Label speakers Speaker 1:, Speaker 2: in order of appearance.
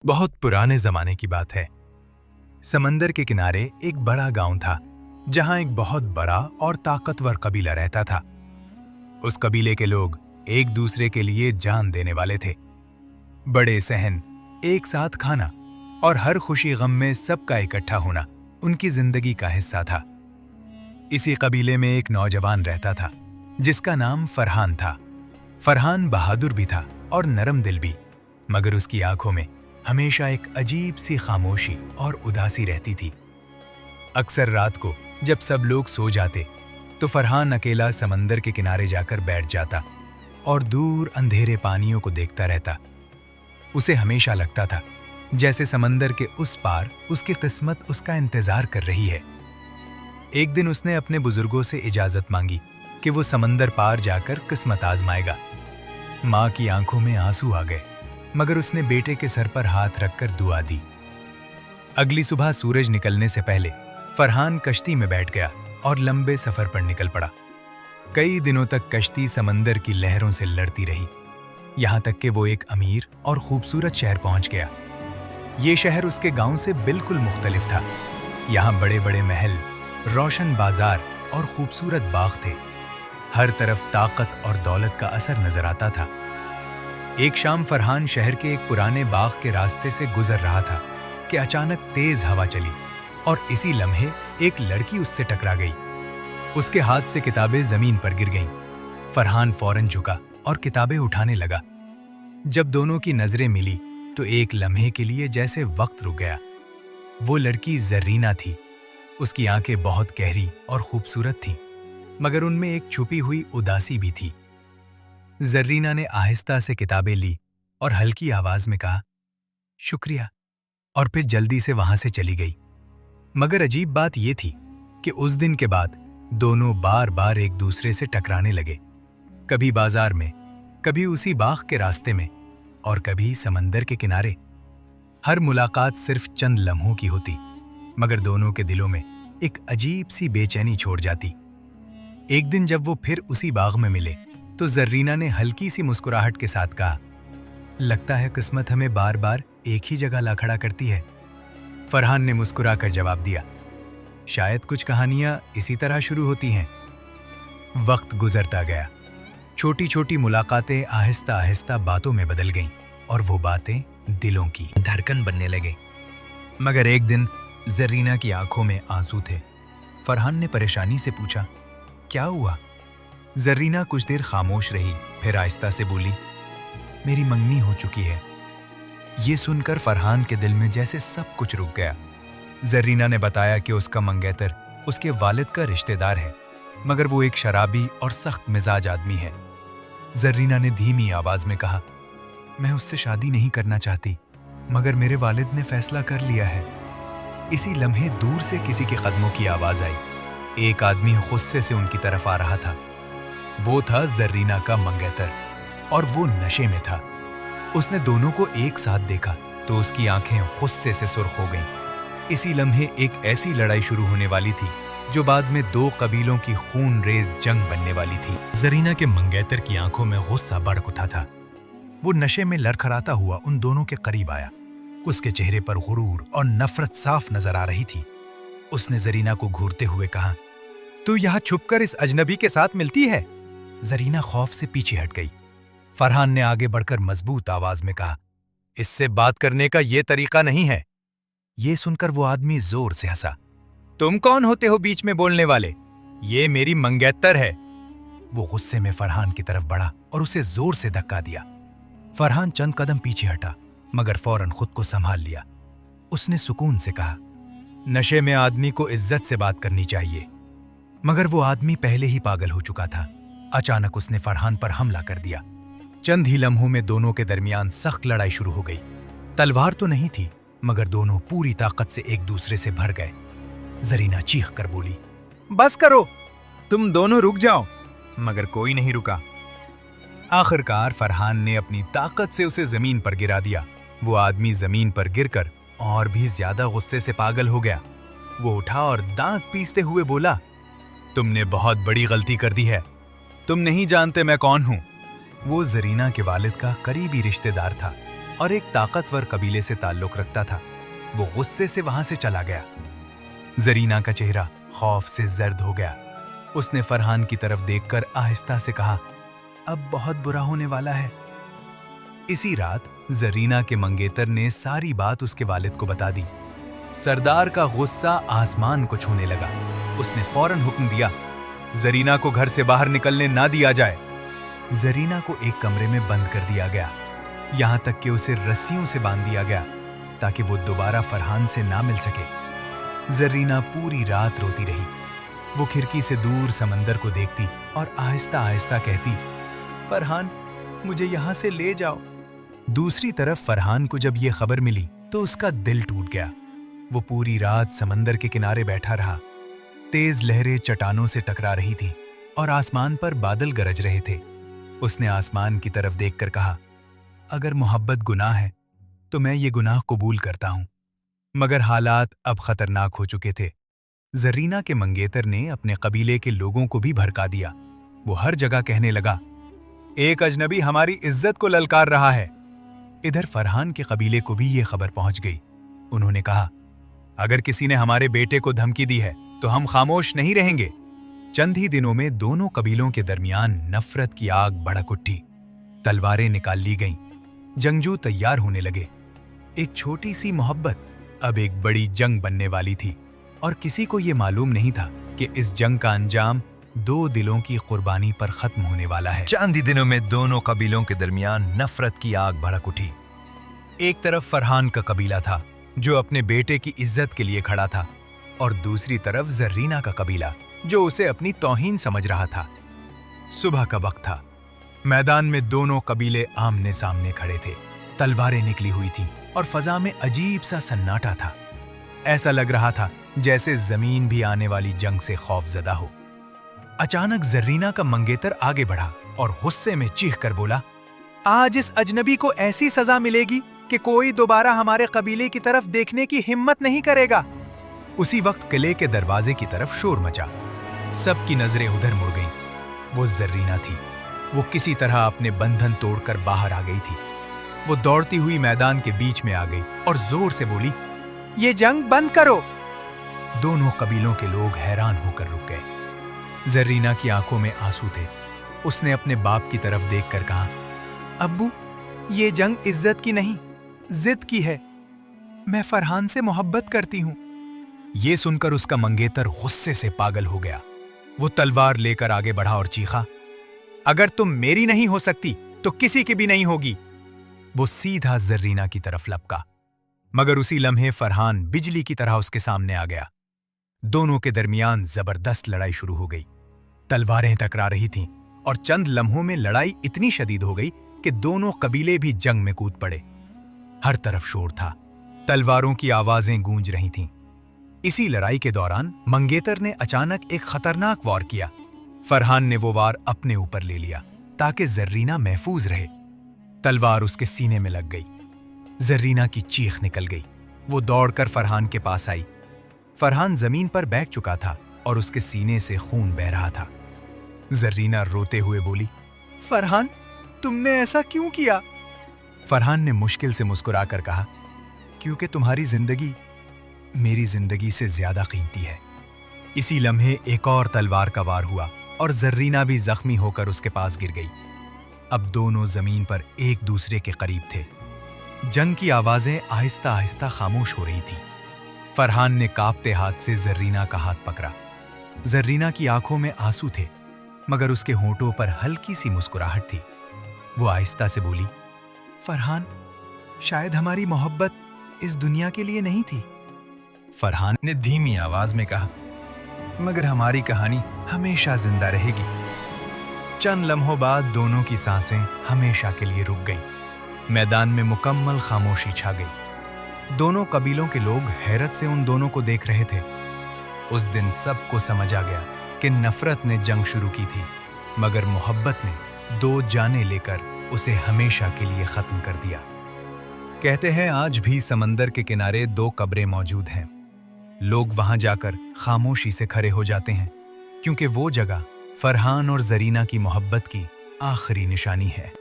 Speaker 1: बहुत पुराने जमाने की बात है। समंदर के किनारे एक बड़ा गांव था, जहां एक बहुत बड़ा और ताकतवर कबीला रहता था। उस कबीले के लोग एक दूसरे के लिए जान देने वाले थे। बड़े सहन, एक साथ खाना और हर खुशी गम में सबका इकट्ठा होना उनकी जिंदगी का हिस्सा था। इसी कबीले में एक नौजवान रहता था, जिसका नाम फरहान था। फरहान बहादुर भी था और नरम दिल भी, मगर उसकी आंखों में हमेशा एक अजीब सी खामोशी और उदासी रहती थी। अक्सर रात को जब सब लोग सो जाते, तो फरहान अकेला समंदर के किनारे जाकर बैठ जाता और दूर अंधेरे पानियों को देखता रहता। उसे हमेशा लगता था जैसे समंदर के उस पार उसकी किस्मत उसका इंतजार कर रही है। एक दिन उसने अपने बुजुर्गों से इजाजत मांगी कि वो समंदर पार जाकर किस्मत आजमाएगा। माँ की आंखों में आंसू आ गए, मगर उसने बेटे के सर पर हाथ रखकर दुआ दी। अगली सुबह सूरज निकलने से पहले फरहान कश्ती में बैठ गया और लंबे सफर पर निकल पड़ा। कई दिनों तक कश्ती समंदर की लहरों से लड़ती रही, यहां तक कि वो एक अमीर और खूबसूरत शहर पहुंच गया। ये शहर उसके गांव से बिल्कुल मुख्तलिफ था। यहां बड़े बड़े महल, रोशन बाजार और खूबसूरत बाग थे। हर तरफ ताकत और दौलत का असर नजर आता था। एक शाम फरहान शहर के एक पुराने बाग के रास्ते से गुजर रहा था कि अचानक तेज हवा चली और इसी लम्हे एक लड़की उससे टकरा गई। उसके हाथ से किताबें जमीन पर गिर गईं। फरहान फौरन झुका और किताबें उठाने लगा। जब दोनों की नजरें मिली तो एक लम्हे के लिए जैसे वक्त रुक गया। वो लड़की जर्रीना थी। उसकी आंखें बहुत गहरी और खूबसूरत थीं, मगर उनमें एक छुपी हुई उदासी भी थी। जर्रीना ने आहिस्ता से किताबें ली और हल्की आवाज में कहा, शुक्रिया, और फिर जल्दी से वहां से चली गई। मगर अजीब बात यह थी कि उस दिन के बाद दोनों बार बार एक दूसरे से टकराने लगे। कभी बाजार में, कभी उसी बाग के रास्ते में और कभी समंदर के किनारे। हर मुलाकात सिर्फ चंद लम्हों की होती, मगर दोनों के दिलों में एक अजीब सी बेचैनी छोड़ जाती। एक दिन जब वो फिर उसी बाग में मिले तो जर्रीना ने हल्की सी मुस्कुराहट के साथ कहा, लगता है किस्मत हमें बार बार एक ही जगह ला खड़ा करती है। फरहान ने मुस्कुराकर जवाब दिया, शायद कुछ कहानियां इसी तरह शुरू होती हैं। वक्त गुजरता गया। छोटी छोटी मुलाकातें आहिस्ता आहिस्ता बातों में बदल गईं और वो बातें दिलों की धड़कन बनने लगे। मगर एक दिन जर्रीना की आंखों में आंसू थे। फरहान ने परेशानी से पूछा, क्या हुआ? जर्रीना कुछ देर खामोश रही, फिर आहिस्ता से बोली, मेरी मंगनी हो चुकी है। ये सुनकर फरहान के दिल में जैसे सब कुछ रुक गया। जर्रीना ने बताया कि उसका मंगेतर उसके वालिद का रिश्तेदार है, मगर वो एक शराबी और सख्त मिजाज आदमी है। जर्रीना ने धीमी आवाज में कहा, मैं उससे शादी नहीं करना चाहती, मगर मेरे वालिद ने फैसला कर लिया है। इसी लम्हे दूर से किसी के कदमों की आवाज आई। एक आदमी गुस्से से उनकी तरफ आ रहा था। वो था जर्रीना का मंगेतर और वो नशे में था। उसने दोनों को एक साथ देखा तो उसकी आंखें गुस्से से सुर्ख हो गईं। इसी लम्हे एक ऐसी लड़ाई शुरू होने वाली थी जो बाद में दो कबीलों की खून रेज जंग बनने वाली थी। जर्रीना के मंगेतर की आंखों में गुस्सा भड़क उठा था। वो नशे में लड़खड़ाता हुआ उन दोनों के करीब आया। उसके चेहरे पर गुरूर और नफरत साफ नजर आ रही थी। उसने जरीना को घूरते हुए कहा, तू यहाँ छुपकर इस अजनबी के साथ मिलती है? जरीना खौफ से पीछे हट गई। फरहान ने आगे बढ़कर मजबूत आवाज में कहा, इससे बात करने का ये तरीका नहीं है। ये सुनकर वो आदमी जोर से हंसा, तुम कौन होते हो बीच में बोलने वाले? ये मेरी मंगेतर है। वो गुस्से में फरहान की तरफ बढ़ा और उसे जोर से धक्का दिया। फरहान चंद कदम पीछे हटा, मगर फौरन खुद को संभाल लिया। उसने सुकून से कहा, नशे में आदमी को इज्जत से बात करनी चाहिए। मगर वो आदमी पहले ही पागल हो चुका था। अचानक उसने फरहान पर हमला कर दिया। चंद ही लम्हों में दोनों के दरमियान सख्त लड़ाई शुरू हो गई। तलवार तो नहीं थी, मगर दोनों पूरी ताकत से एक दूसरे से भर गए। जरीना चीख कर बोली, बस करो, तुम दोनों रुक जाओ। मगर कोई नहीं रुका। आखिरकार फरहान ने अपनी ताकत से उसे जमीन पर गिरा दिया। वो आदमी जमीन पर गिरकर और भी ज्यादा गुस्से से पागल हो गया। वो उठा और दांत पीसते हुए बोला, तुमने बहुत बड़ी गलती कर दी है। तुम नहीं जानते मैं कौन हूं। वो जरीना के वालिद का करीबी रिश्तेदार था और एक ताकतवर कबीले से ताल्लुक रखता था। वो गुस्से से वहां से चला गया। जरीना का चेहरा खौफ से जर्द हो गया। उसने फरहान की तरफ देखकर आहिस्ता से कहा, अब बहुत बुरा होने वाला है। इसी रात जरीना के मंगेतर ने सारी बात उसके वालिद को बता दी। सरदार का गुस्सा आसमान को छूने लगा। उसने फौरन हुक्म दिया, जरीना को घर से बाहर निकलने ना दिया जाए। जरीना को एक कमरे में बंद कर दिया गया, यहां तक कि उसे रस्सियों से बांध दिया गया ताकि वो दोबारा फरहान से ना मिल सके। जरीना पूरी रात रोती रही। वो खिड़की से दूर समंदर को देखती और आहिस्ता आहिस्ता कहती, फरहान, मुझे यहां से ले जाओ। दूसरी तरफ फरहान को जब ये खबर मिली तो उसका दिल टूट गया। वो पूरी रात समंदर के किनारे बैठा रहा। तेज लहरें चट्टानों से टकरा रही थी और आसमान पर बादल गरज रहे थे। उसने आसमान की तरफ देखकर कहा, अगर मोहब्बत गुनाह है तो मैं ये गुनाह कबूल करता हूं। मगर हालात अब खतरनाक हो चुके थे। जरीना के मंगेतर ने अपने कबीले के लोगों को भी भड़का दिया। वो हर जगह कहने लगा, एक अजनबी हमारी इज्जत को ललकार रहा है। इधर फरहान के कबीले को भी ये खबर पहुंच गई। उन्होंने कहा, अगर किसी ने हमारे बेटे को धमकी दी है तो हम खामोश नहीं रहेंगे। चंद ही दिनों में दोनों कबीलों के दरमियान नफरत की आग भड़क उठी। तलवारें निकाल ली गईं। जंगजू तैयार होने लगे। एक छोटी सी मोहब्बत अब एक बड़ी जंग बनने वाली थी और किसी को यह मालूम नहीं था कि इस जंग का अंजाम दो दिलों की कुर्बानी पर खत्म होने वाला है। चंद ही दिनों में दोनों कबीलों के दरमियान नफरत की आग भड़क उठी। एक तरफ फरहान का कबीला था जो अपने बेटे की इज्जत के लिए खड़ा था, और दूसरी तरफ जरीना का कबीला जो उसे अपनी तौहीन समझ रहा था। सुबह का वक्त था। मैदान में दोनों कबीले आमने सामने खड़े थे। तलवारें निकली हुई थीं और फजा में अजीब सा सन्नाटा था। ऐसा लग रहा था जैसे जमीन भी आने वाली जंग से खौफजदा हो। अचानक जरीना का मंगेतर आगे बढ़ा और गुस्से में चीख कर बोला, आज इस अजनबी को ऐसी सजा मिलेगी कि कोई दोबारा हमारे कबीले की तरफ देखने की हिम्मत नहीं करेगा। उसी वक्त किले के दरवाजे की तरफ शोर मचा। सबकी नजरें उधर मुड़ गईं। वो जरीना थी। वो किसी तरह अपने बंधन तोड़कर बाहर आ गई थी। वो दौड़ती हुई मैदान के बीच में आ गई और जोर से बोली, ये जंग बंद करो। दोनों कबीलों के लोग हैरान होकर रुक गए। जरीना की आंखों में आंसू थे। उसने अपने बाप की तरफ देखकर कहा, अब्बू, ये जंग इज्जत की नहीं, जिद की है। मैं फरहान से मोहब्बत करती हूं। ये सुनकर उसका मंगेतर गुस्से से पागल हो गया। वो तलवार लेकर आगे बढ़ा और चीखा, अगर तुम मेरी नहीं हो सकती तो किसी की भी नहीं होगी। वो सीधा जरीना की तरफ लपका, मगर उसी लम्हे फरहान बिजली की तरह उसके सामने आ गया। दोनों के दरमियान जबरदस्त लड़ाई शुरू हो गई। तलवारें टकरा रही थीं और चंद लम्हों में लड़ाई इतनी शदीद हो गई कि दोनों कबीले भी जंग में कूद पड़े। हर तरफ शोर था। तलवारों की आवाजें गूंज रही थीं। इसी लड़ाई के दौरान मंगेतर ने अचानक एक खतरनाक वार किया। फरहान ने वो वार अपने ऊपर ले लिया ताकि जरीना महफूज रहे। तलवार उसके सीने में लग गई। जरीना की चीख निकल गई। वो दौड़कर फरहान के पास आई। फरहान जमीन पर बैठ चुका था और उसके सीने से खून बह रहा था। जरीना रोते हुए बोली, फरहान, तुमने ऐसा क्यों किया? फरहान ने मुश्किल से मुस्कुराकर कहा, क्योंकि तुम्हारी जिंदगी मेरी जिंदगी से ज्यादा कीमती है। इसी लम्हे एक और तलवार का वार हुआ और जरीना भी जख्मी होकर उसके पास गिर गई। अब दोनों जमीन पर एक दूसरे के करीब थे। जंग की आवाजें आहिस्ता आहिस्ता खामोश हो रही थीं। फरहान ने कांपते हाथ से जरीना का हाथ पकड़ा। जरीना की आंखों में आंसू थे, मगर उसके होंठों पर हल्की सी मुस्कुराहट थी। वो आहिस्ता से बोली, फरहान, शायद हमारी मोहब्बत इस दुनिया के लिए नहीं थी। फरहान ने धीमी आवाज में कहा, मगर हमारी कहानी हमेशा जिंदा रहेगी। चंद लम्हों बाद दोनों की सांसें हमेशा के लिए रुक गईं। मैदान में मुकम्मल खामोशी छा गई। दोनों कबीलों के लोग हैरत से उन दोनों को देख रहे थे। उस दिन सबको समझ आ गया कि नफरत ने जंग शुरू की थी, मगर मोहब्बत ने दो जानें लेकर उसे हमेशा के लिए खत्म कर दिया। कहते हैं आज भी समंदर के किनारे दो कब्रें मौजूद हैं। लोग वहां जाकर खामोशी से खड़े हो जाते हैं, क्योंकि वो जगह फरहान और जरीना की मोहब्बत की आखिरी निशानी है।